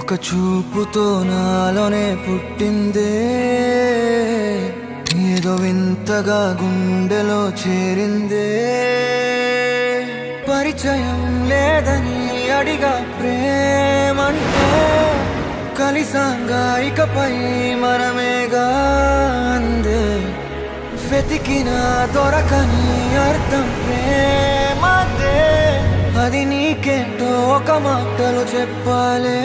ఒక చూపుతో నాలోనే పుట్టిందే, ఏదో వింతగా గుండెలో చేరిందే. పరిచయం లేదని అడిగా ప్రేమంటే, కలిసాంగా ఇకపై మనమేగా అందే. వెతికిన దొరకని అర్థం ప్రేమదే, అది నీకేంటో ఒక మాటలో చెప్పాలే.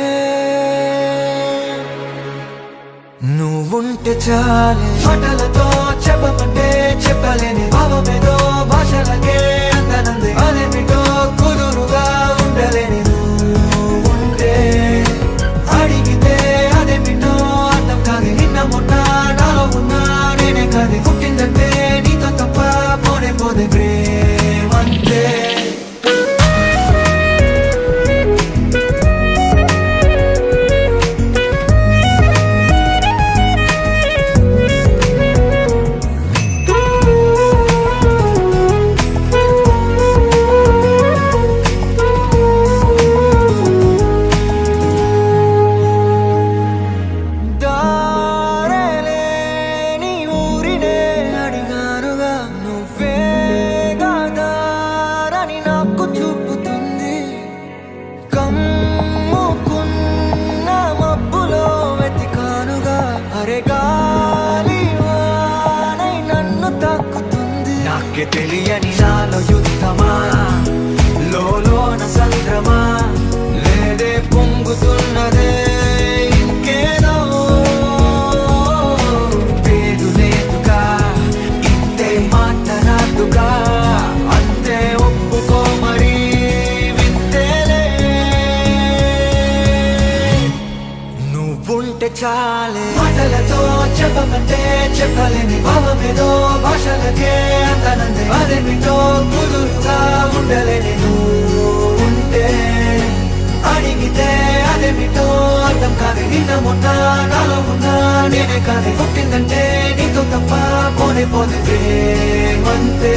నువ్వుంటే చాలే, మాటలతో చెప్పమంటే చెప్పలేని భావమేదో భాషలకే అందనందే. అదేమిటో కుదురుగా ఉండలేని నువ్వుంటే, అడిగితే అదేమిటో అర్థం కాదు. నిన్న మొన్న నాలో ఉన్నా నేనే కాదు. పుట్టిందంటే నీతో తప్ప పోనే పోదే ప్రేమంతే. నాకే తెలియని నాలో యుద్ధమా, లోన సంద్రమా, లేదే పొంగుతున్నదే ఇంకేదో. పేరు లేదుగా, ఇంతే మాట రాదుగా, అంతే ఒప్పుకో మరి వింతేలే. నువ్వుంటే చాలే, మాటలతో చెప్పమంటే చెప్పలేని భావమేదో భాషలకే అందనందే. అదేమిటో కుదురుగా ఉండలేని నువ్వుంటే, అడిగితే అదేమిటో అర్థం కాదు. నిన్న మొన్న నాలో ఉన్నా నేనే కాదు. పుట్టిందంటే నీతో తప్ప పోనే పోతే ప్రేమంతే.